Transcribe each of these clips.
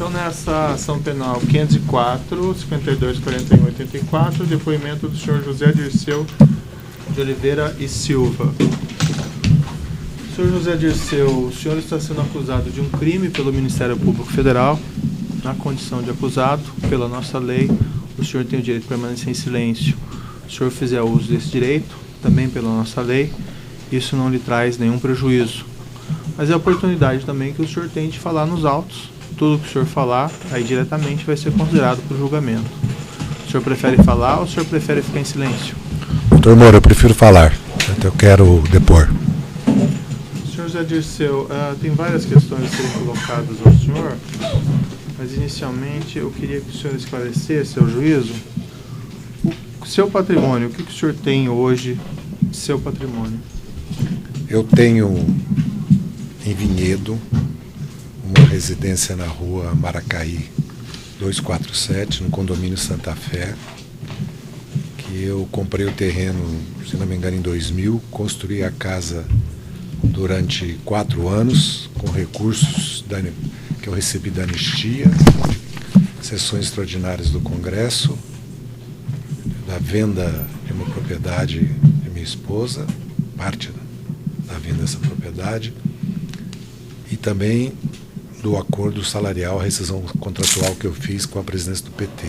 Então, nessa ação penal 504, 52, 41, 84, depoimento do senhor José Dirceu de Oliveira e Silva. Senhor José Dirceu, o senhor está sendo acusado de um crime pelo Ministério Público Federal. Na condição de acusado, pela nossa lei, o senhor tem o direito de permanecer em silêncio. Se o senhor fizer uso desse direito, também pela nossa lei, isso não lhe traz nenhum prejuízo. Mas é a oportunidade também que o senhor tem de falar nos autos. Tudo que o senhor falar, aí diretamente vai ser considerado para o julgamento. O senhor prefere falar ou o senhor prefere ficar em silêncio? Doutor Moura, eu prefiro falar. Eu quero depor. Senhor José Dirceu, tem várias questões a serem colocadas ao senhor, mas inicialmente eu queria que o senhor esclarecesse ao juízo o seu patrimônio. O que o senhor tem hoje de seu patrimônio? Eu tenho em Vinhedo uma residência na rua Maracaí 247, no condomínio Santa Fé, que eu comprei o terreno, se não me engano, em 2000, construí a casa durante 4 anos, com recursos que eu recebi da anistia, sessões extraordinárias do Congresso, da venda de uma propriedade de minha esposa, parte da venda dessa propriedade, e também do acordo salarial, a rescisão contratual que eu fiz com a presidência do PT.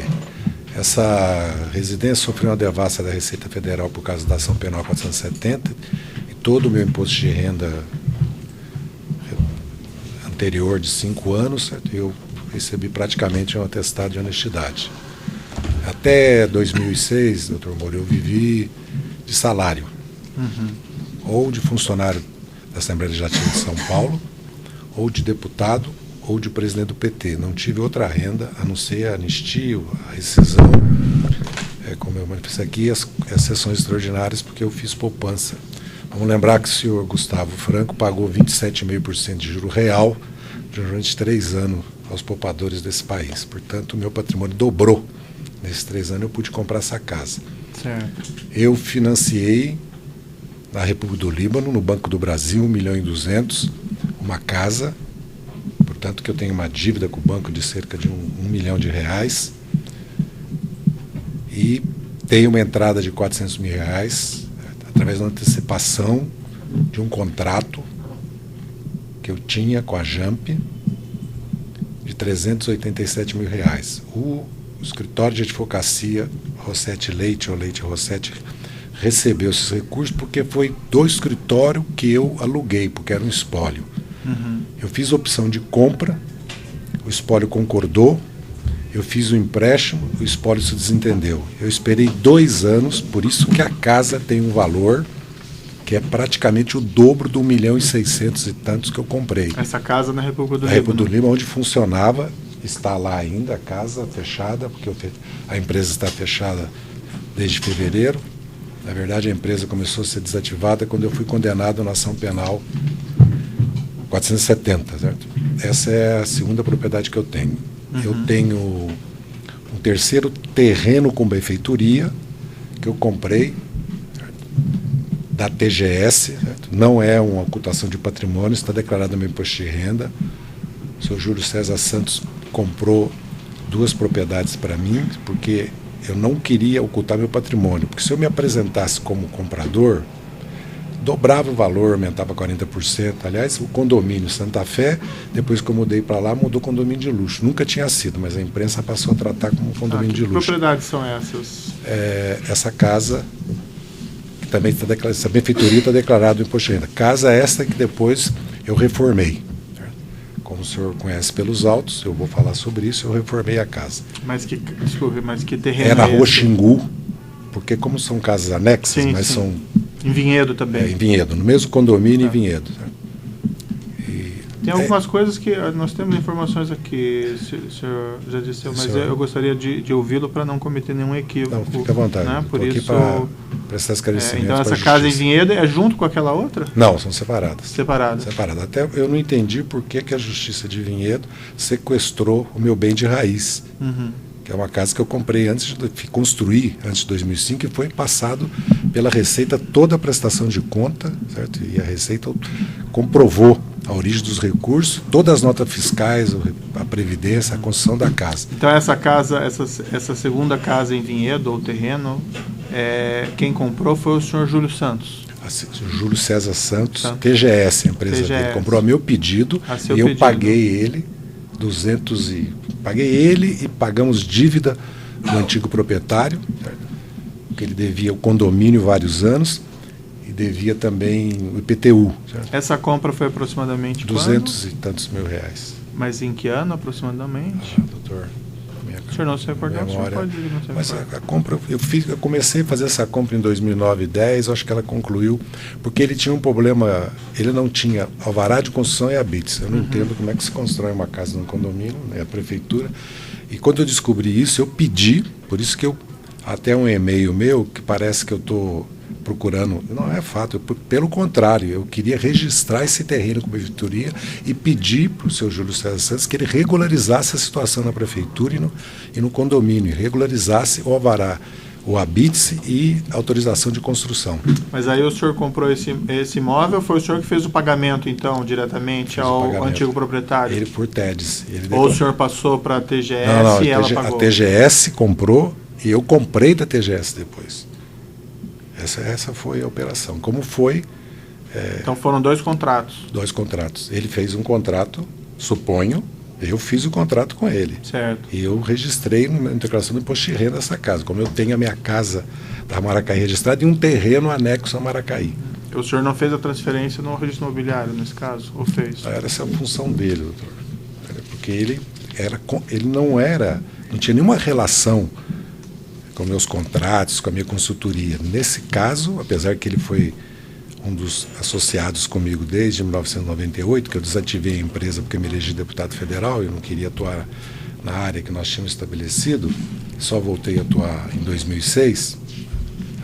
Essa residência sofreu uma devassa da Receita Federal por causa da ação penal 470, e todo o meu imposto de renda anterior de 5 anos, certo? Eu recebi praticamente um atestado de honestidade. Até 2006, doutor Moura, eu vivi de salário, ou de funcionário da Assembleia Legislativa de São Paulo, ou de deputado, ou de presidente do PT. Não tive outra renda, a não ser a anistia, a rescisão, como eu manifestei aqui, as sessões extraordinárias, porque eu fiz poupança. Vamos lembrar que o senhor Gustavo Franco pagou 27,5% de juro real durante 3 anos aos poupadores desse país. Portanto, o meu patrimônio dobrou. Nesses 3 anos eu pude comprar essa casa. Certo. Eu financiei na República do Líbano, no Banco do Brasil, 1.200.000, uma casa. Portanto, que eu tenho uma dívida com o banco de cerca de R$1 milhão. E tenho uma entrada de R$400 mil, através da antecipação de um contrato que eu tinha com a JAMP de R$387 mil. O escritório de advocacia Rossetti Leite, ou Leite Rossetti, recebeu esses recursos porque foi do escritório que eu aluguei, porque era um espólio. Eu fiz opção de compra, o espólio concordou, eu fiz o empréstimo, o espólio se desentendeu. Eu esperei 2 anos, por isso que a casa tem um valor que é praticamente o dobro do 1.600.000 e tantos que eu comprei. Essa casa na República do Líbano? Na República do Líbano, onde funcionava, está lá ainda, a casa fechada, porque a empresa está fechada desde fevereiro. Na verdade, a empresa começou a ser desativada quando eu fui condenado na ação penal 470, certo? Essa é a segunda propriedade que eu tenho. Eu tenho um terceiro terreno com benfeitoria que eu comprei, certo? Da TGS, certo? Não é uma ocultação de patrimônio, está declarado no meu imposto de renda. O senhor Júlio César Santos comprou 2 propriedades para mim, porque eu não queria ocultar meu patrimônio, porque se eu me apresentasse como comprador, dobrava o valor, aumentava 40%. Aliás, o condomínio Santa Fé, depois que eu mudei para lá, mudou condomínio de luxo. Nunca tinha sido, mas a imprensa passou a tratar como condomínio de luxo. Que propriedades são essas? Essa casa, que também está declarada, essa benfeitoria está declarada no imposto de renda. Casa essa que depois eu reformei. Certo? Como o senhor conhece pelos autos, eu vou falar sobre isso, eu reformei a casa. Desculpe, mas que terreno é na rua esse? Xingu, porque como são casas anexas, Sim, mas sim. são... Em Vinhedo também? Em Vinhedo, no mesmo condomínio em Vinhedo. Certo? Tem algumas coisas que nós temos informações aqui, o senhor já disse, mas eu gostaria de ouvi-lo para não cometer nenhum equívoco. Não, fica à vontade. Né? Por aqui isso, para prestar esclarecimentos. Então essa casa em Vinhedo é junto com aquela outra? Não, são separadas. Separadas. Até eu não entendi por que a Justiça de Vinhedo sequestrou o meu bem de raiz. Que é uma casa que eu comprei antes de construir, antes de 2005, e foi passado pela Receita toda a prestação de conta, certo? E a Receita comprovou a origem dos recursos, todas as notas fiscais, a previdência, a construção da casa. Então essa casa, essa segunda casa em Vinhedo, ou terreno, quem comprou foi o senhor Júlio Santos. Júlio César Santos, TGS, a empresa dele, comprou a meu pedido e eu paguei ele paguei ele e pagamos dívida do antigo proprietário, que ele devia o condomínio vários anos e devia também o IPTU. Certo? Essa compra foi aproximadamente 200 e tantos mil reais. Mas em que ano aproximadamente? Doutor, o senhor não se recordar, o senhor pode dizer, não se mas a compra, eu comecei a fazer essa compra em 2009 e 2010, acho que ela concluiu, porque ele tinha um problema, ele não tinha alvará de construção e habites. Eu não entendo como é que se constrói uma casa num condomínio, né, a prefeitura. E quando eu descobri isso, eu pedi, por isso que até um e-mail meu, que parece que eu estou procurando, não é fato, pelo contrário, eu queria registrar esse terreno com a prefeitura e pedir para o seu Júlio César Santos que ele regularizasse a situação na prefeitura e no condomínio, regularizasse o alvará, o habite e autorização de construção. Mas aí o senhor comprou esse imóvel, foi o senhor que fez o pagamento, então, diretamente ao antigo proprietário? Ele por TEDs. Ou o senhor passou para a TGS e ela pagou? A TGS comprou e eu comprei da TGS depois. Essa foi a operação. Como foi... Então foram 2 contratos. 2 contratos. Ele fez um contrato, suponho, eu fiz o contrato com ele. Certo. E eu registrei na integração do imposto de renda dessa casa. Como eu tenho a minha casa da Maracaí registrada e um terreno anexo a Maracaí. O senhor não fez a transferência no registro imobiliário, nesse caso? Ou fez? Era essa a função dele, doutor. Porque ele não tinha nenhuma relação com meus contratos, com a minha consultoria. Nesse caso, apesar que ele foi um dos associados comigo desde 1998, que eu desativei a empresa porque me elegi deputado federal e eu não queria atuar na área que nós tínhamos estabelecido, só voltei a atuar em 2006.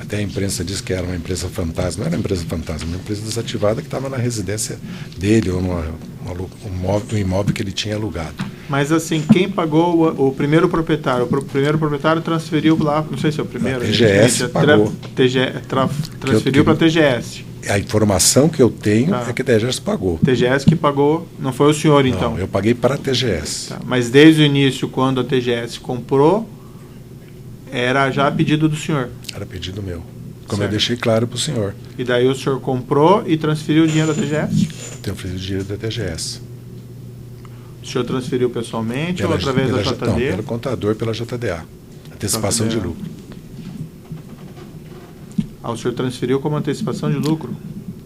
Até a imprensa disse que era uma empresa fantasma. Não era uma empresa fantasma, era uma empresa desativada que estava na residência dele ou no imóvel que ele tinha alugado. Mas assim, quem pagou o primeiro proprietário? O primeiro proprietário transferiu lá, não sei se é o primeiro. A TGS pagou. Transferiu para a TGS. A informação que eu tenho é que a TGS pagou. TGS que pagou, não foi o senhor então? Não, eu paguei para a TGS. Tá. Mas desde o início, quando a TGS comprou, era já pedido do senhor? Era pedido meu. Como eu deixei claro para o senhor. E daí o senhor comprou e transferiu o dinheiro da TGS? Transferiu o dinheiro da TGS. O senhor transferiu pessoalmente ou através da JD? Não, pelo contador, pela JDA. Antecipação de lucro. O senhor transferiu como antecipação de lucro?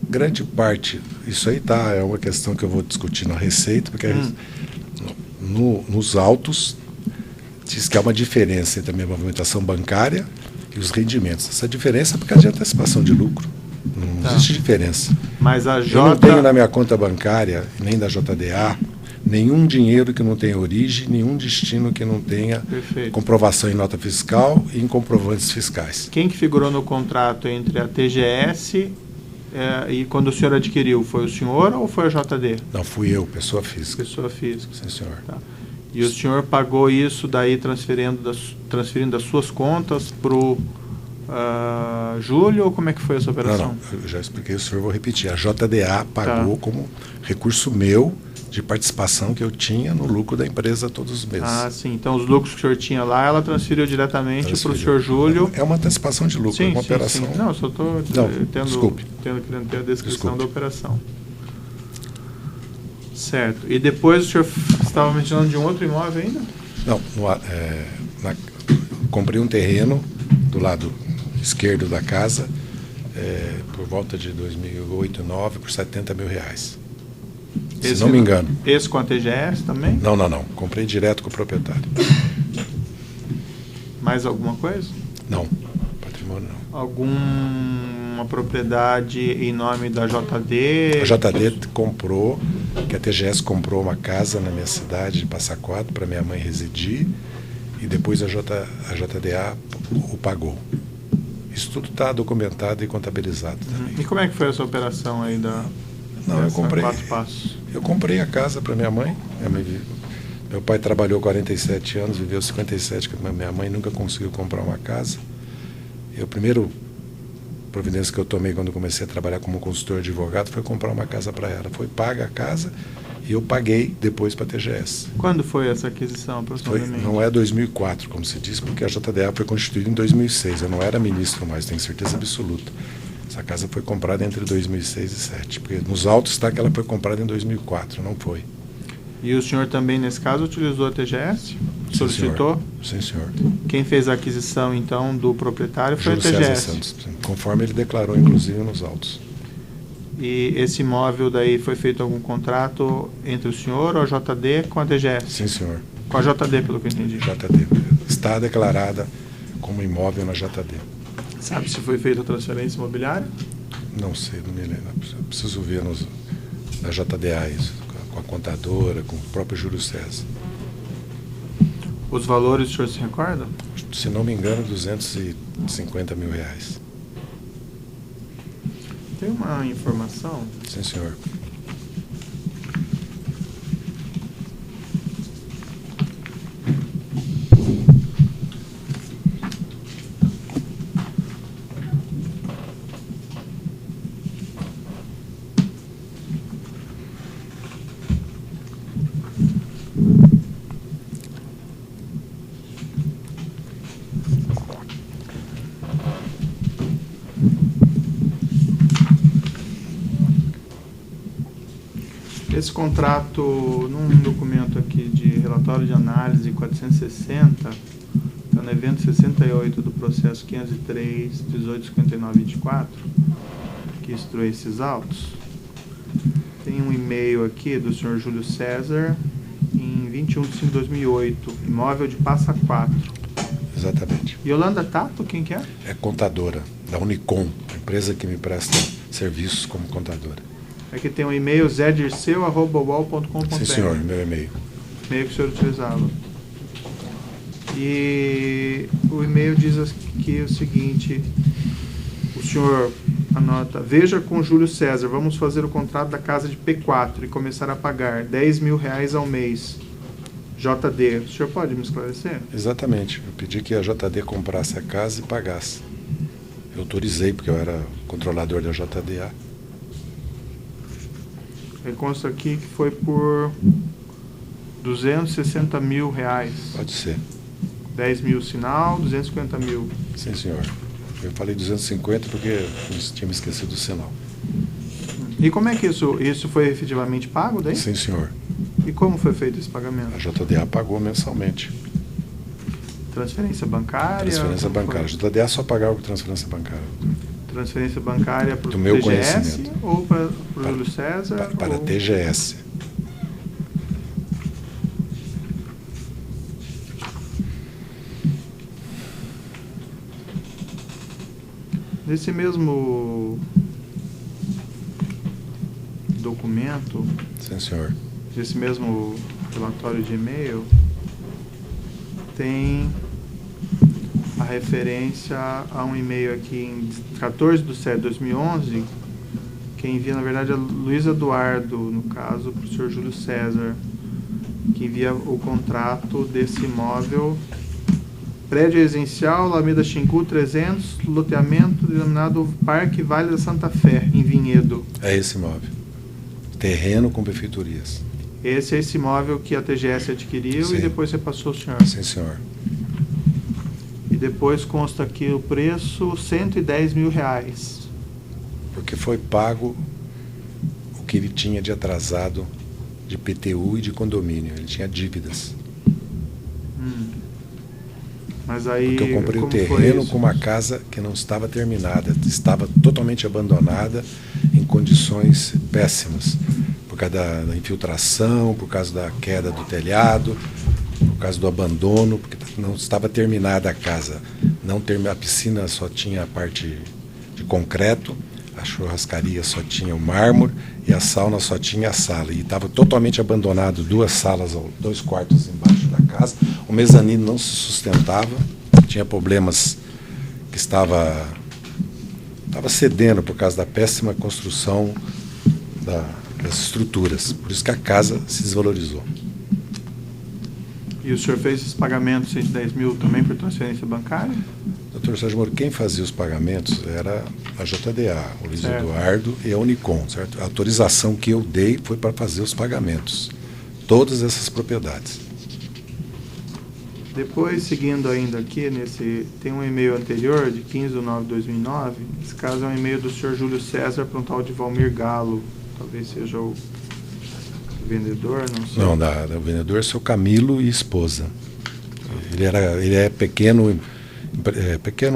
Grande parte. Isso aí é uma questão que eu vou discutir na Receita, porque nos autos diz que há uma diferença entre a minha movimentação bancária e os rendimentos. Essa diferença é por causa de antecipação de lucro. Não existe diferença. Mas eu não tenho na minha conta bancária, nem da JDA, nenhum dinheiro que não tenha origem, nenhum destino que não tenha comprovação em nota fiscal e em comprovantes fiscais. Quem que figurou no contrato entre a TGS e quando o senhor adquiriu? Foi o senhor ou foi a JD? Não, fui eu, pessoa física. Pessoa física. Sim, senhor. Tá. E o senhor pagou isso daí transferindo das suas contas para o Júlio, ou como é que foi essa operação? Não, eu já expliquei, o senhor, vou repetir. A JDA pagou como recurso meu de participação que eu tinha no lucro da empresa todos os meses. Ah, sim. Então, os lucros que o senhor tinha lá, ela transferiu diretamente para o senhor Júlio. É uma antecipação de lucro, é uma operação. Sim. Não, eu só estou querendo ter a descrição da operação. Certo. E depois o senhor estava mencionando de um outro imóvel ainda? Não. Comprei um terreno do lado esquerdo da casa por volta de 2008, 2009, por R$70 mil. Se não me engano. Esse com a TGS também? Não. Comprei direto com o proprietário. Mais alguma coisa? Não. Patrimônio não. Alguma propriedade em nome da JD? A JD comprou, que a TGS comprou uma casa na minha cidade de Passa Quatro para minha mãe residir e depois a JDA o pagou. Isso tudo está documentado e contabilizado também. E como é que foi essa operação aí Não, eu comprei. 4 passos? Eu comprei a casa para minha mãe. Meu pai trabalhou 47 anos, viveu 57, que minha mãe nunca conseguiu comprar uma casa. Eu primeiro providência que eu tomei quando comecei a trabalhar como consultor de advogado foi comprar uma casa para ela. Foi paga a casa e eu paguei depois para a TGS. Quando foi essa aquisição, aproximadamente? Não é 2004, como se diz, porque a JDA foi constituída em 2006. Eu não era ministro mais, tenho certeza absoluta. Essa casa foi comprada entre 2006 e 2007, porque nos autos está que ela foi comprada em 2004, não foi. E o senhor também, nesse caso, utilizou a TGS? Solicitou? Sim, senhor. Quem fez a aquisição, então, do proprietário foi Júlio a TGS? César Santos, conforme ele declarou, inclusive, nos autos. E esse imóvel daí foi feito algum contrato entre o senhor ou a JD com a TGS? Sim, senhor. Com a JD, pelo que eu entendi. JD. Está declarada como imóvel na JD. Sabe se foi feita a transferência imobiliária? Não sei, não me lembro. Eu preciso ver na JDA isso, com a contadora, com o próprio Júlio César. Os valores, o senhor se recorda? Se não me engano, R$250 mil. Tem uma informação. Sim, senhor. Esse contrato, num documento aqui de relatório de análise 460, está no evento 68 do processo 503, 1859, 24, que instrui esses autos. Tem um e-mail aqui do senhor Júlio César, em 21 de 5 de 2008, imóvel de Passa Quatro. Exatamente. Yolanda Tato, quem que é? É contadora da Unicom, a empresa que me presta serviços como contadora. Aqui tem um e-mail zedirceu@uol.com.br. Sim, senhor, meu e-mail. E-mail que o senhor utilizava. E o e-mail diz aqui o seguinte: o senhor anota, veja com Júlio César, vamos fazer o contrato da casa de P4 e começar a pagar R$10 mil ao mês. JD, o senhor pode me esclarecer? Exatamente, eu pedi que a JD comprasse a casa e pagasse. Eu autorizei, porque eu era controlador da JDA. Consta aqui que foi por R$260 mil. Pode ser. 10 mil sinal, 250 mil. Sim, senhor. Eu falei 250 porque eu tinha me esquecido do sinal. E como é que isso foi efetivamente pago daí? Sim, senhor. E como foi feito esse pagamento? A JDA pagou mensalmente. Transferência bancária? Transferência bancária. A JDA só pagava com transferência bancária. Transferência bancária para o TGS ou para o Júlio César? Para a TGS. Nesse mesmo documento, sim, senhor, nesse mesmo relatório de e-mail, tem a referência a um e-mail aqui em 14/7/2011, que envia, na verdade, a Luiz Eduardo, no caso, para o senhor Júlio César, que envia o contrato desse imóvel, prédio residencial, Alameda Xingu 300, loteamento denominado Parque Vale da Santa Fé, em Vinhedo. É esse imóvel. Terreno com prefeiturias. Esse é esse imóvel que a TGS adquiriu. Sim. E depois você passou, senhor? Sim, senhor. E depois consta aqui o preço, R$110 mil. Porque foi pago o que ele tinha de atrasado de PTU e de condomínio. Ele tinha dívidas. Mas aí, porque eu comprei o terreno com uma casa que não estava terminada, estava totalmente abandonada, em condições péssimas, por causa da infiltração, por causa da queda do telhado, por causa do abandono, porque não estava terminada a casa. A piscina só tinha a parte de concreto, a churrascaria só tinha o mármore e a sauna só tinha a sala. E estava totalmente abandonado, 2 salas, 2 quartos embaixo da casa. O mezanino não se sustentava, tinha problemas que estava cedendo por causa da péssima construção das estruturas. Por isso que a casa se desvalorizou. E o senhor fez esses pagamentos, 110 mil, também por transferência bancária? Doutor Sérgio Moro, quem fazia os pagamentos era a JDA, o Luiz Certo. Eduardo e a Unicom, certo? A autorização que eu dei foi para fazer os pagamentos. Todas essas propriedades. Depois, seguindo ainda aqui, tem um e-mail anterior, de 15/9/2009. Esse caso é um e-mail do senhor Júlio César para um tal de Valmir Galo. Talvez seja o vendedor, não sei. Não, o vendedor é seu Camilo e esposa. Ele é pequeno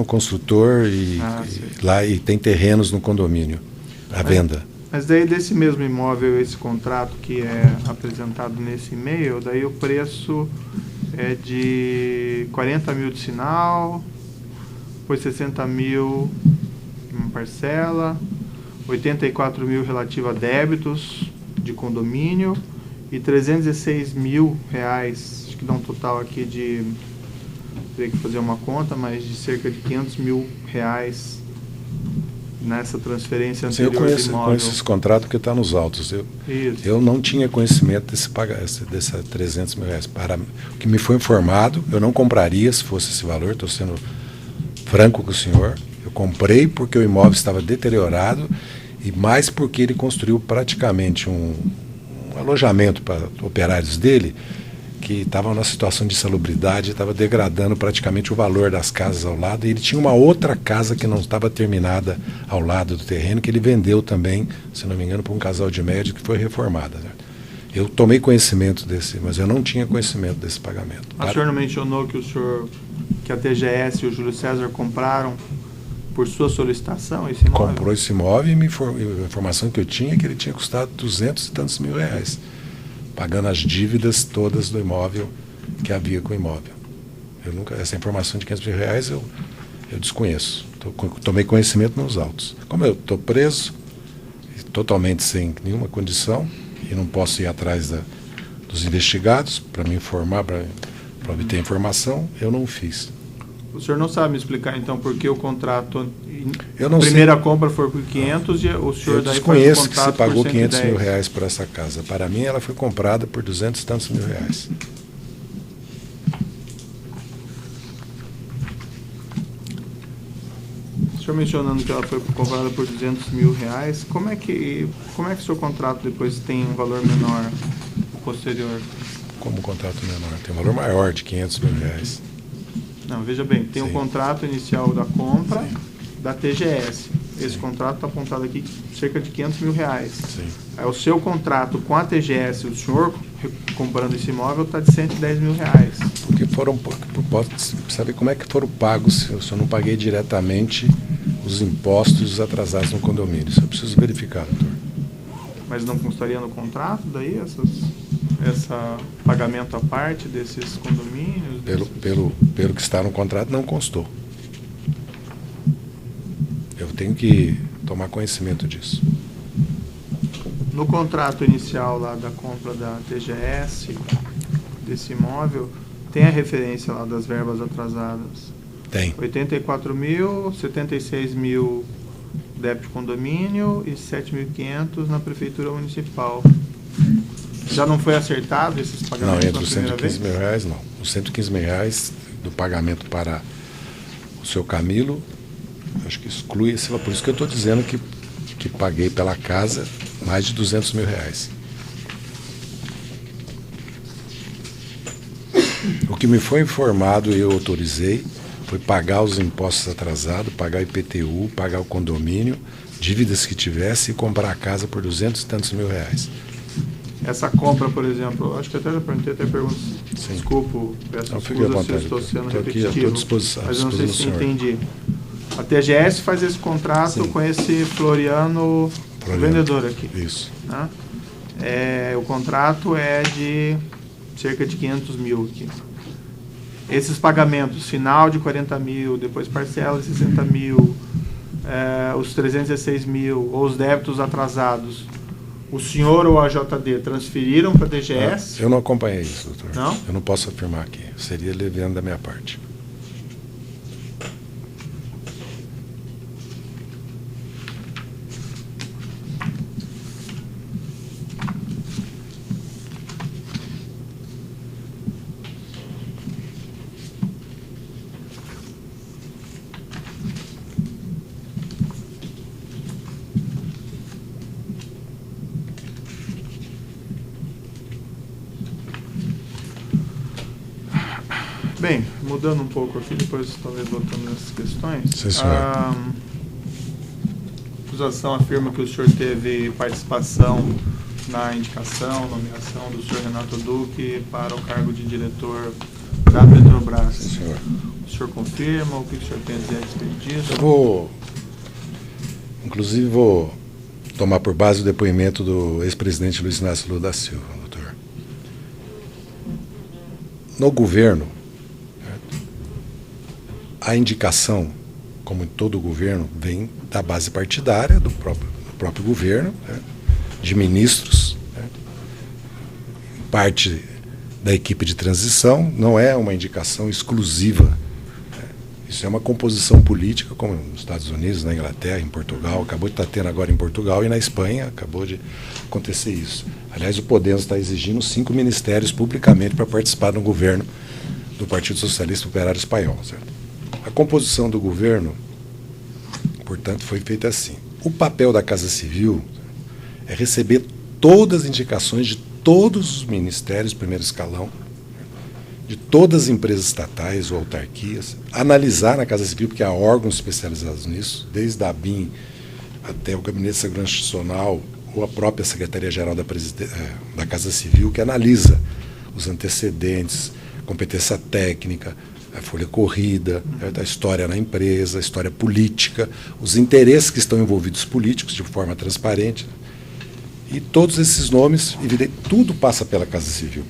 construtor e tem terrenos no condomínio, à venda. Mas daí desse mesmo imóvel, esse contrato que é apresentado nesse e-mail, daí o preço é de 40 mil de sinal, depois 60 mil em parcela, 84 mil relativo a débitos de condomínio e 316 mil reais, acho que dá um total aqui de, teria que fazer uma conta, mas de cerca de 500 mil reais nessa transferência anterior. Sim, eu conheço esse contrato que está nos autos. Eu não tinha desse 300 mil reais. Para o que me foi informado, eu não compraria se fosse esse valor, estou sendo franco com o senhor. Eu comprei porque o imóvel estava deteriorado e mais porque ele construiu praticamente um alojamento para operários dele que estava numa situação de insalubridade, estava degradando praticamente o valor das casas ao lado, e ele tinha uma outra casa que não estava terminada ao lado do terreno, que ele vendeu também, se não me engano, para um casal de médico que foi reformada. Né? Eu tomei conhecimento mas eu não tinha conhecimento desse pagamento. O senhor não mencionou que a TGS e o Júlio César compraram por sua solicitação esse imóvel? Comprou esse imóvel e a informação que eu tinha é que ele tinha custado 200 e tantos mil reais, pagando as dívidas todas do imóvel que havia com o imóvel. Essa informação de 500 mil reais eu desconheço. Tomei conhecimento nos autos. Como eu estou preso, totalmente sem nenhuma condição, e não posso ir atrás dos investigados para me informar, para obter informação, eu não fiz. O senhor não sabe me explicar, então, por que o contrato, a primeira compra foi por 500 e o senhor eu daí desconheço faz o que se contrato pagou por 500 mil 110. reais por essa casa. Para mim, ela foi comprada por 200 e tantos mil reais. O senhor mencionando que ela foi comprada por 200 mil reais, como é que o seu contrato depois tem um valor menor posterior? Como um contrato menor? Tem um valor maior de 500 mil reais. Não, veja bem, tem um contrato inicial da compra da TGS. Esse contrato está apontado aqui cerca de 500 mil reais. Sim. Aí o seu contrato com a TGS, o senhor comprando esse imóvel, está de 110 mil reais. Porque pode saber como é que foram pagos, se eu não paguei diretamente os impostos atrasados no condomínio. Isso eu preciso verificar, doutor. Mas não constaria no contrato daí essa pagamento à parte desses condomínios? Pelo que está no contrato, não constou. Eu tenho que tomar conhecimento disso. No contrato inicial lá da compra da TGS, desse imóvel, tem a referência lá das verbas atrasadas. Tem. 84 mil, 76 mil débito de condomínio e 7.500 na prefeitura municipal. Já não foi acertado esses pagamentos? Não, entre na os primeira 115 vez? mil reais, não. Os 115 mil reais do pagamento para o seu Camilo, acho que exclui esse valor. Por isso que eu estou dizendo que paguei pela casa mais de 200 mil reais. O que me foi informado e eu autorizei foi pagar os impostos atrasados, pagar IPTU, pagar o condomínio, dívidas que tivesse e comprar a casa por 200 e tantos mil reais. Essa compra, por exemplo, acho que até já perguntei, até pergunto, desculpa, peço desculpas se eu estou sendo repetitivo, mas eu não sei se entendi. A TGS faz esse contrato com esse Floriano, o vendedor aqui. Isso. Né? O contrato é de cerca de 500 mil aqui. Esses pagamentos, final de 40 mil, depois parcela de 60 mil, os 316 mil, ou os débitos atrasados, o senhor ou a JD transferiram para a DGS? Eu não acompanhei isso, doutor. Não? Eu não posso afirmar aqui. Seria leviano da minha parte. Bem, mudando um pouco aqui, depois talvez voltando nessas questões. Sim, senhor. A acusação afirma que o senhor teve participação na indicação, nomeação do senhor Renato Duque para o cargo de diretor da Petrobras. Sim, senhor. O senhor confirma? O que o senhor tem a dizer a respeito disso? Inclusive vou tomar por base o depoimento do ex-presidente Luiz Inácio Lula da Silva, doutor. No governo, a indicação, como em todo governo, vem da base partidária do próprio governo, de ministros, parte da equipe de transição, não é uma indicação exclusiva. Isso é uma composição política, como nos Estados Unidos, na Inglaterra, em Portugal, acabou de estar tendo agora em Portugal, e na Espanha acabou de acontecer isso. Aliás, o Podemos está exigindo 5 ministérios publicamente para participar do governo do Partido Socialista Operário Espanhol. Certo? A composição do governo, portanto, foi feita assim. O papel da Casa Civil é receber todas as indicações de todos os ministérios, primeiro escalão, de todas as empresas estatais ou autarquias, analisar na Casa Civil, porque há órgãos especializados nisso, desde a ABIN até o Gabinete de Segurança Institucional ou a própria Secretaria-Geral da Casa Civil, que analisa os antecedentes, competência técnica, a folha corrida, a história na empresa, a história política, os interesses que estão envolvidos políticos de forma transparente. E todos esses nomes, tudo passa pela Casa Civil.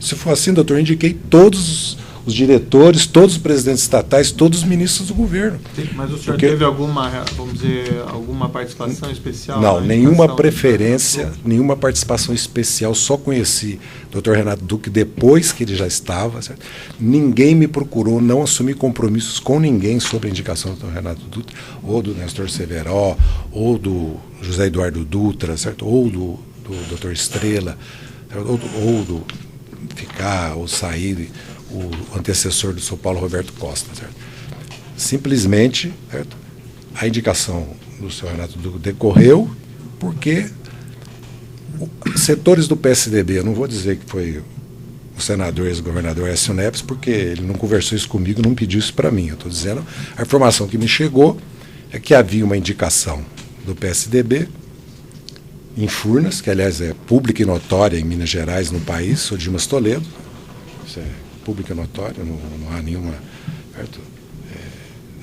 Se for assim, doutor, eu indiquei todos os diretores, todos os presidentes estatais, todos os ministros do governo. Sim, mas o senhor teve alguma, vamos dizer, alguma participação especial? Não, nenhuma preferência, nenhuma participação especial, só conheci o doutor Renato Duque depois que ele já estava. Certo? Ninguém me procurou, não assumi compromissos com ninguém sobre a indicação do doutor Renato Duque, ou do Nestor Severo, ou do José Eduardo Dutra, certo? Ou do doutor Estrela, ou do ficar ou sair o antecessor do São Paulo, Roberto Costa. Certo? Simplesmente, certo? A indicação do senhor Renato Duque decorreu porque setores do PSDB, eu não vou dizer que foi o senador e ex-governador Écio Neves, porque ele não conversou isso comigo, não pediu isso para mim. Eu estou dizendo, a informação que me chegou é que havia uma indicação do PSDB em Furnas, que aliás é pública e notória em Minas Gerais, no país, sou Dimas Toledo, isso é pública e notória, não há nenhuma, certo?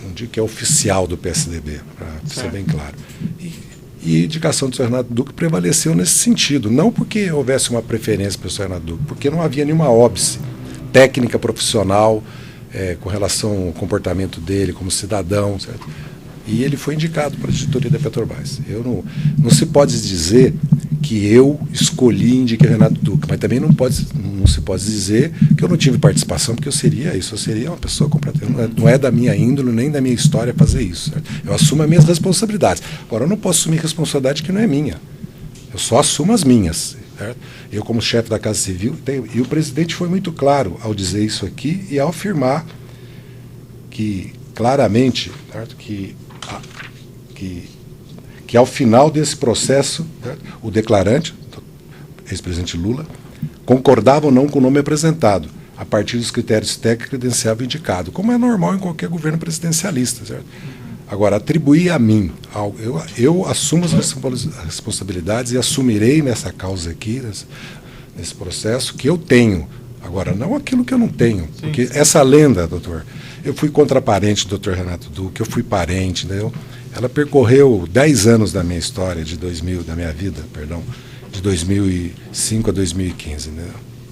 Não digo que é oficial do PSDB, para ser bem claro. E a indicação do senhor Renato Duque prevaleceu nesse sentido, não porque houvesse uma preferência para o senhor Renato Duque, porque não havia nenhuma óbice técnica, profissional, com relação ao comportamento dele como cidadão, certo? E ele foi indicado para a diretoria da Petrobras. Não se pode dizer que eu escolhi e indiquei o Renato Duque, mas também não se pode dizer que eu não tive participação, porque eu seria uma pessoa completamente. Não é da minha índole, nem da minha história fazer isso. Certo? Eu assumo as minhas responsabilidades. Agora, eu não posso assumir responsabilidade que não é minha. Eu só assumo as minhas. Certo? Eu, como chefe da Casa Civil, e o presidente foi muito claro ao dizer isso aqui e ao afirmar que, claramente, certo? Que ao final desse processo, certo? O declarante, o ex-presidente Lula, concordava ou não com o nome apresentado, a partir dos critérios técnicos credenciável indicado, como é normal em qualquer governo presidencialista. Certo? Agora, atribuir a mim, eu assumo as responsabilidades e assumirei nessa causa aqui, nesse processo, que eu tenho. Agora, não aquilo que eu não tenho. Sim. Porque essa lenda, doutor, eu fui contraparente do doutor Renato Duque, eu fui parente, entendeu? Ela percorreu 10 anos da minha história, da minha vida, de 2005 a 2015. Né?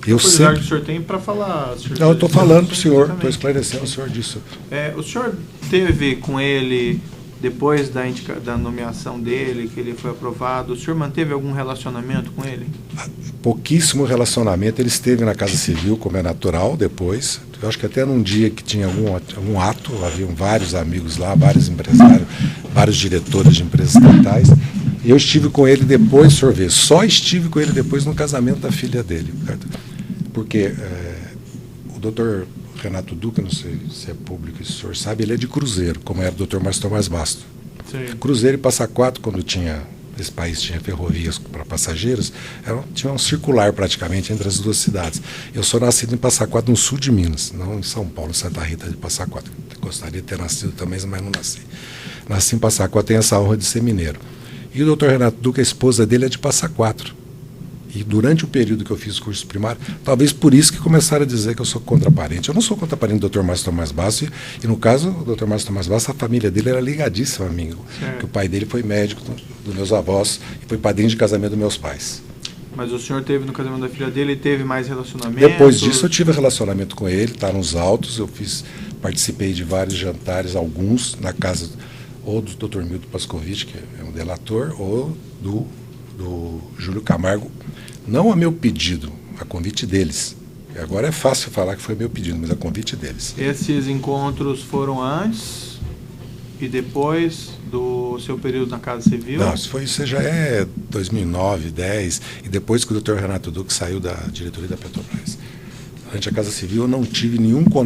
Eu sempre... que o senhor tem para falar? Não, eu estou falando para o senhor, estou esclarecendo o senhor disso. O senhor teve com ele, depois da nomeação dele, que ele foi aprovado, o senhor manteve algum relacionamento com ele? Pouquíssimo relacionamento. Ele esteve na Casa Civil, como é natural, depois. Eu acho que até num dia que tinha algum ato, haviam vários amigos lá, vários empresários, vários diretores de empresas estatais. E eu estive com ele depois, o senhor vê, só estive com ele depois no casamento da filha dele. Certo? Porque o doutor Renato Duque, não sei se é público, se o senhor sabe, ele é de Cruzeiro, como era o doutor Márcio Tomás Basto. Sim. Cruzeiro e Passa Quatro, quando tinha esse país tinha ferrovias para passageiros, tinha um circular praticamente entre as duas cidades. Eu sou nascido em Passa Quatro, no sul de Minas, não em São Paulo, Santa Rita de Passa Quatro. Gostaria de ter nascido também, mas não nasci. Nasci em Passa Quatro, tenho essa honra de ser mineiro. E o doutor Renato Duque, a esposa dele é de Passa Quatro. E durante o período que eu fiz o curso primário, talvez por isso que começaram a dizer que eu sou contraparente. Eu não sou contraparente do Dr. Márcio Tomás Basso, e no caso, o Dr. Márcio Tomás Basso, a família dele era ligadíssima a mim. Que o pai dele foi médico dos meus avós e foi padrinho de casamento dos meus pais. Mas o senhor teve no casamento da filha dele, teve mais relacionamento? Depois disso eu tive relacionamento com ele, está nos autos, participei de vários jantares, alguns na casa ou do Dr. Milton Pascovitch, que é um delator, ou do Júlio Camargo, não a meu pedido, a convite deles. Agora é fácil falar que foi meu pedido, mas a convite deles. Esses encontros foram antes e depois do seu período na Casa Civil? Não, isso já é 2009, 2010, e depois que o Dr. Renato Duque saiu da diretoria da Petrobras. Durante a Casa Civil eu não tive nenhum contato